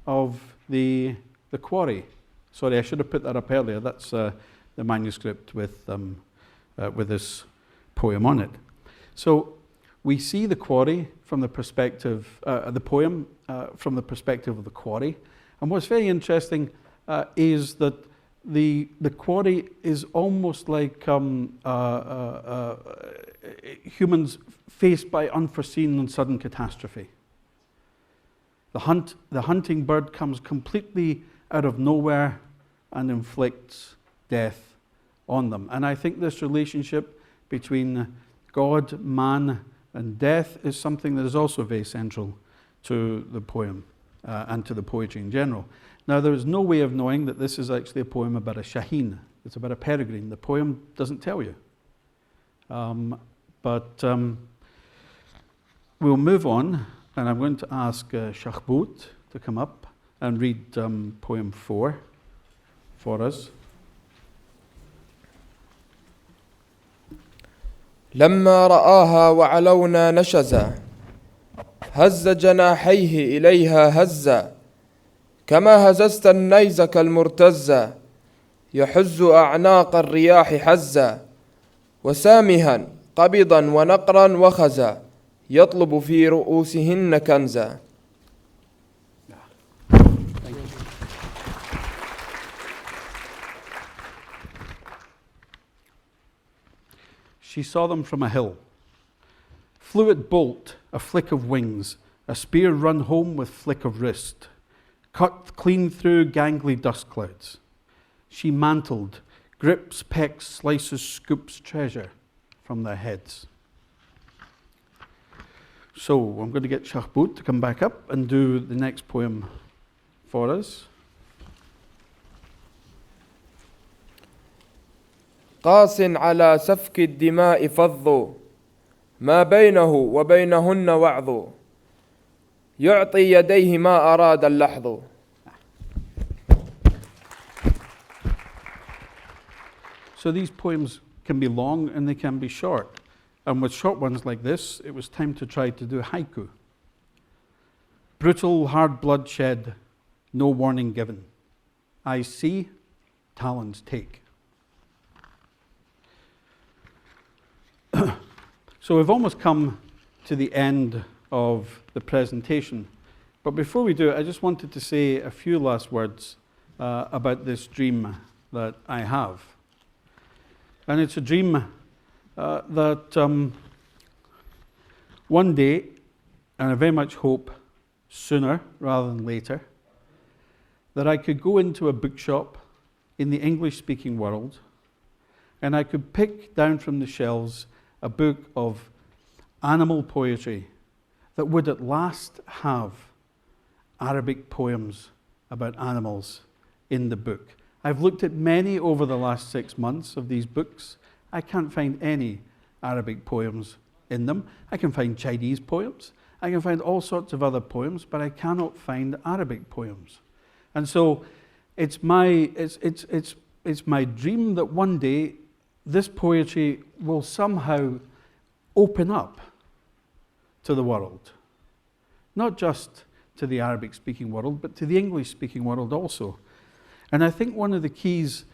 of the quarry. Sorry, I should have put that up earlier. That's the manuscript with this poem on it. So we see the quarry from the perspective, the poem from the perspective of the quarry. And what's very interesting is that the quarry is almost like humans faced by unforeseen and sudden catastrophe. The hunting bird comes completely out of nowhere and inflicts death on them. And I think this relationship between God, man, and death is something that is also very central to the poem and to the poetry in general. Now, there is no way of knowing that this is actually a poem about a shaheen. It's about a peregrine. The poem doesn't tell you. But we'll move on, and I'm going to ask Shahbout to come up and read poem 4 for us. لما رآها وعلونا نشزا هز جناحيه إليها هزا كما هززت النيزك المرتزا يحز أعناق الرياح حزا وسامها قبضا ونقرا وخزا يطلب في رؤوسهن كنزا. She saw them from a hill. Fluid bolt, a flick of wings, a spear run home with flick of wrist, cut clean through gangly dust clouds. She mantled, grips, pecks, slices, scoops treasure from their heads. So I'm going to get Shahbout to come back up and do the next poem for us. قاس على سفك الدماء فض ما بينه وبينهن وعظ يعطي يديه ما أراد اللحظ. So these poems can be long and they can be short. And with short ones like this, it was time to try to do haiku. Brutal, hard bloodshed, no warning given. Eyes see, talons take. So we've almost come to the end of the presentation. But before we do it, I just wanted to say a few last words about this dream that I have. And it's a dream that one day, and I very much hope sooner rather than later, that I could go into a bookshop in the English-speaking world and I could pick down from the shelves a book of animal poetry that would at last have Arabic poems about animals in the book. I've looked at many over the last 6 months of these books. I can't find any Arabic poems in them. I can find Chinese poems. I can find all sorts of other poems, but I cannot find Arabic poems. And so it's my dream that one day this poetry will somehow open up to the world. Not just to the Arabic-speaking world, but to the English-speaking world also. And I think one of the keys,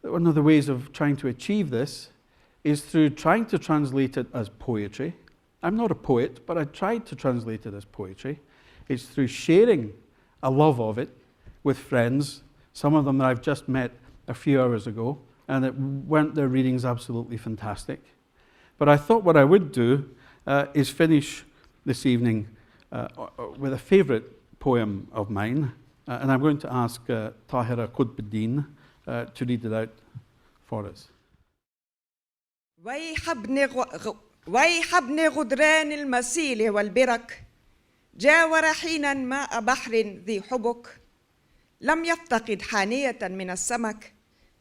one of the ways of trying to achieve this is through trying to translate it as poetry. I'm not a poet, but I tried to translate it as poetry. It's through sharing a love of it with friends, some of them that I've just met a few hours ago, and weren't their readings absolutely fantastic. But I thought what I would do is finish this evening with a favourite poem of mine, and I'm going to ask Tahira Qutbuddin to read it out for us. ويح ابن غدران المسيل والبرك جاور حينا ماء بحر ذي حبك لم يفتقد حانية من السمك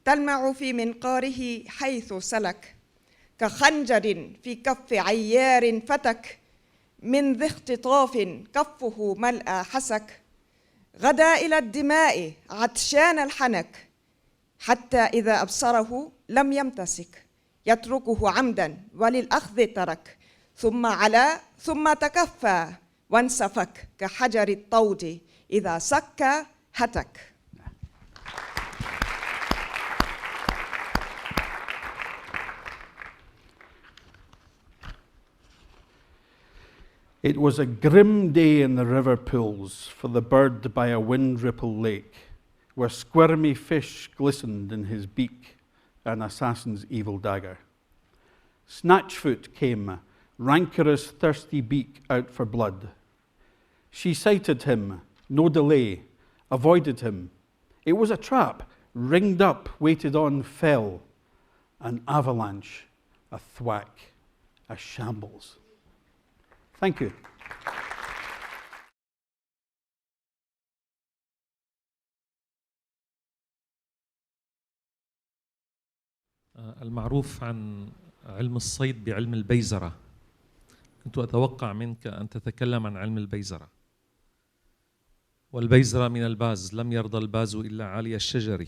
تلمع في منقاره حيث سلك كخنجر في كف عيار فتك من ذي اختطاف كفه ملأ حسك غدا إلى الدماء عطشان الحنك حتى إذا أبصره لم يمتسك يتركه عمدا وللأخذ ترك ثم علا ثم تكفى وانسفك كحجر الطود إذا سك هتك. It was a grim day in the river pools for the bird by a wind-rippled lake, where squirmy fish glistened in his beak, an assassin's evil dagger. Snatchfoot came, rancorous thirsty beak out for blood. She sighted him, no delay, avoided him. It was a trap, ringed up, waited on, fell. An avalanche, a thwack, a shambles. Thank you. المعروف عن علم الصيد بعلم البيزرة. كنت أتوقع منك أن تتكلم عن علم البيزرة. والبيزرة من الباز، لم يرضى الباز إلا عالي الشجر.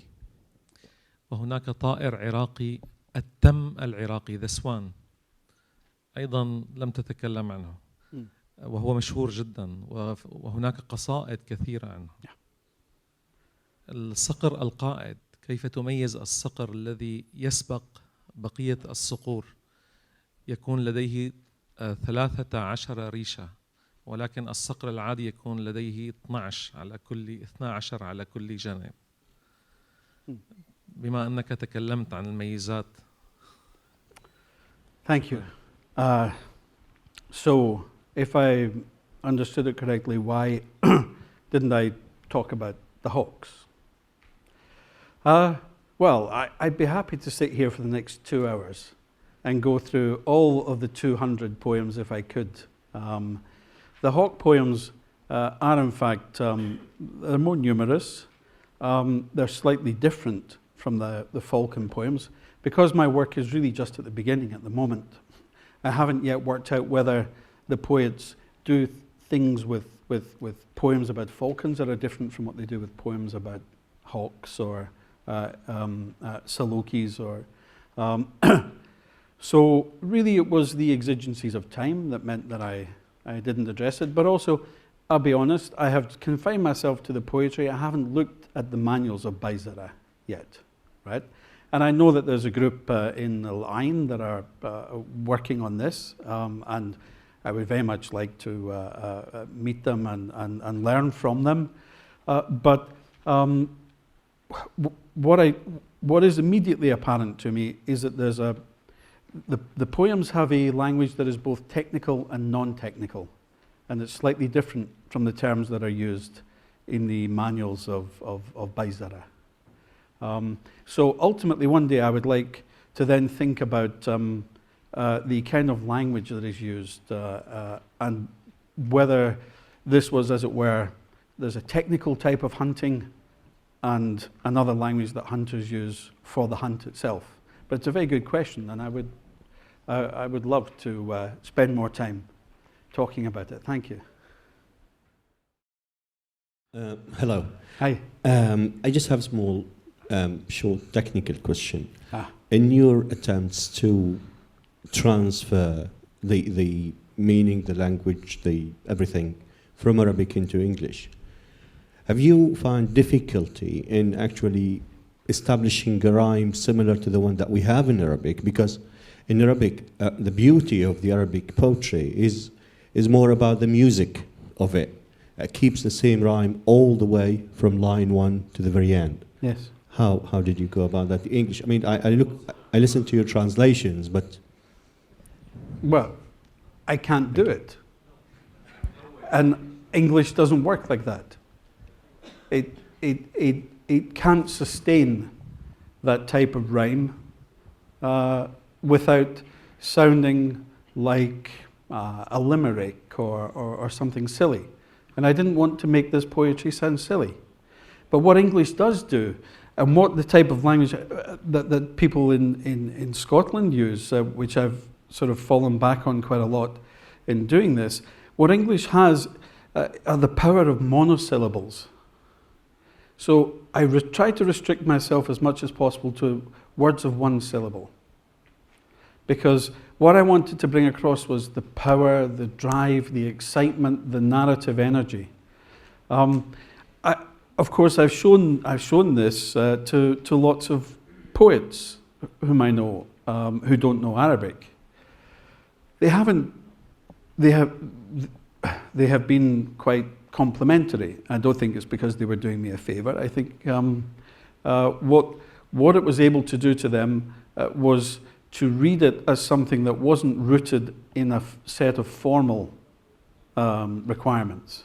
وهناك طائر عراقي التم العراقي ذا سوان أيضا لم تتكلم عنه، وهو مشهور جدا، وهناك قصائد كثيرة عنه. الصقر القائد، كيف تميز الصقر الذي يسبق بقية الصقور؟ يكون لديه 13 ريشة، ولكن الصقر العادي يكون لديه 12 على كل جانب. بما أنك تكلمت عن الميزات. Thank you. So, if I understood it correctly, why didn't I talk about the hawks? Well, I'd be happy to sit here for the next 2 hours and go through all of the 200 poems if I could. The hawk poems are in fact, they're more numerous. They're slightly different from the Falcon poems. Because my work is really just at the beginning at the moment, I haven't yet worked out whether the poets do things with poems about falcons that are different from what they do with poems about hawks or salokis. So really it was the exigencies of time that meant that I didn't address it. But also, I'll be honest, I have confined myself to the poetry. I haven't looked at the manuals of Baizara yet, right? And I know that there's a group in Al Ain that are working on this, and I would very much like to meet them and learn from them. But what is immediately apparent to me is that there's the poems have a language that is both technical and non-technical, and it's slightly different from the terms that are used in the manuals of Baizara. So ultimately one day I would like to then think about the kind of language that is used and whether this was, as it were, there's a technical type of hunting and another language that hunters use for the hunt itself. But it's a very good question, and I would love to spend more time talking about it. Thank you. Hello. Hi. I just have a small, short technical question. In your attempts to transfer the meaning, the language, everything from Arabic into English, have you found difficulty in actually establishing a rhyme similar to the one that we have in Arabic? Because in Arabic, the beauty of the Arabic poetry is more about the music of it. It keeps the same rhyme all the way from line 1 to the very end. Yes. How did you go about that? The English, I mean, I listen to your translations, but... Well, I can't do it. And English doesn't work like that. It can't sustain that type of rhyme without sounding like a limerick or something silly. And I didn't want to make this poetry sound silly. But what English does do, and what the type of language that people in Scotland use, which I've sort of fallen back on quite a lot in doing this, what English has are the power of monosyllables. So I try to restrict myself as much as possible to words of one syllable. Because what I wanted to bring across was the power, the drive, the excitement, the narrative energy. Of course, I've shown this to lots of poets whom I know who don't know Arabic. They have been quite complimentary. I don't think it's because they were doing me a favor. I think what it was able to do to them was to read it as something that wasn't rooted in a set of formal requirements.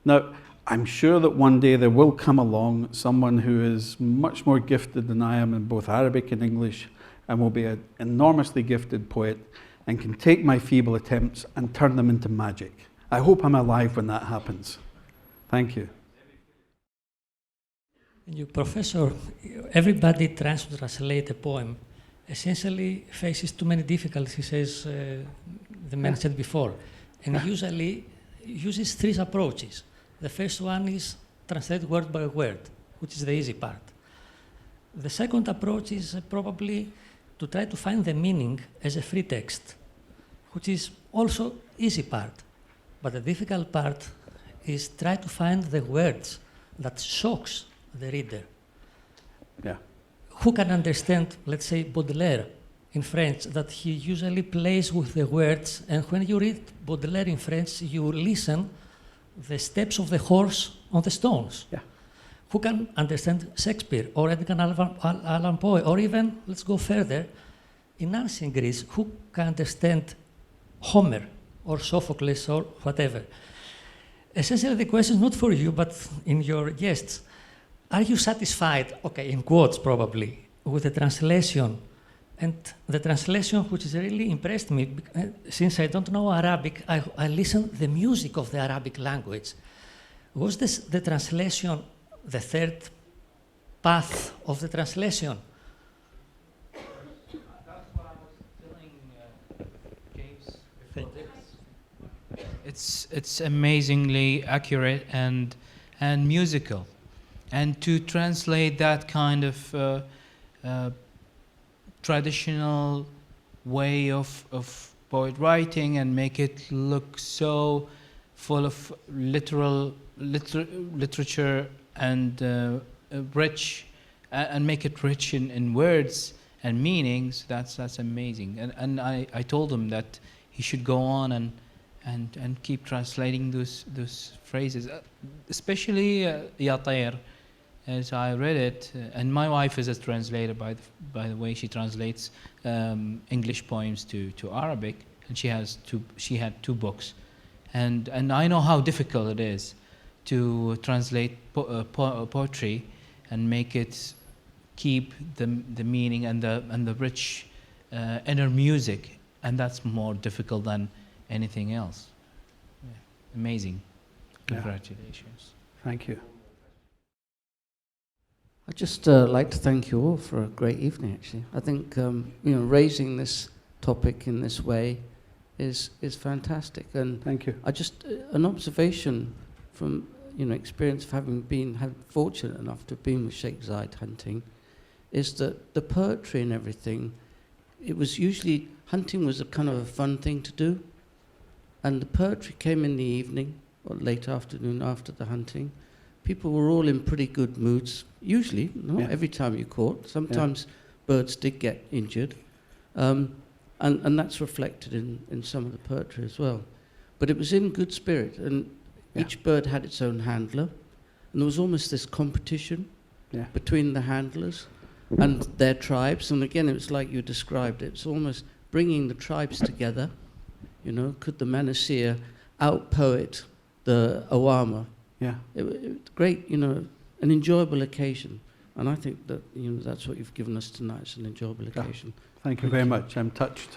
Now, I'm sure that one day there will come along someone who is much more gifted than I am in both Arabic and English, and will be an enormously gifted poet and can take my feeble attempts and turn them into magic. I hope I'm alive when that happens. Thank you. You, Professor, everybody tries to translate a poem, essentially faces too many difficulties, as the man said before, and usually uses three approaches. The first one is translate word by word, which is the easy part. The second approach is probably to try to find the meaning as a free text, which is also easy part. But the difficult part is try to find the words that shocks the reader. Yeah. Who can understand, let's say, Baudelaire in French, that he usually plays with the words, and when you read Baudelaire in French, you listen the steps of the horse on the stones. Yeah. Who can understand Shakespeare or Edgar Allan Poe, or even, let's go further, in ancient Greece, who can understand Homer or Sophocles or whatever? Essentially, the question is not for you, but in your guests. Are you satisfied, okay, in quotes probably, with the translation? And the translation, which has really impressed me, since I don't know Arabic, I listen the music of the Arabic language. Was this the translation the third path of the translation? That's what I was telling James before this. It's amazingly accurate and musical, and to translate that kind of traditional way of poet writing and make it look so full of literature and rich, and make it rich in words and meanings, that's amazing. And I told him that he should go on and keep translating those phrases, especially Ya Tayr, as I read it. And my wife is a translator, by the way. She translates English poems to Arabic, and she had two books, and I know how difficult it is to translate poetry and make it keep the meaning and the rich inner music, and that's more difficult than anything else. Yeah. Amazing. Congratulations. Thank you. I'd just like to thank you all for a great evening, actually. I think raising this topic in this way is fantastic. And thank you. I just an observation from experience of having fortunate enough to have been with Sheikh Zayed hunting, is that the poetry and everything, it was usually, hunting was a kind of a fun thing to do, and the poetry came in the evening or late afternoon after the hunting. People were all in pretty good moods, usually, not every time you caught. Sometimes birds did get injured, and that's reflected in some of the poetry as well. But it was in good spirit, and each bird had its own handler, and there was almost this competition between the handlers and their tribes. And again, it was like you described it. It's almost bringing the tribes together. Could the Manasir out-poet the Awama? Yeah. It was great, an enjoyable occasion. And I think that, that's what you've given us tonight. It's an enjoyable occasion. Thank you very much. I'm touched.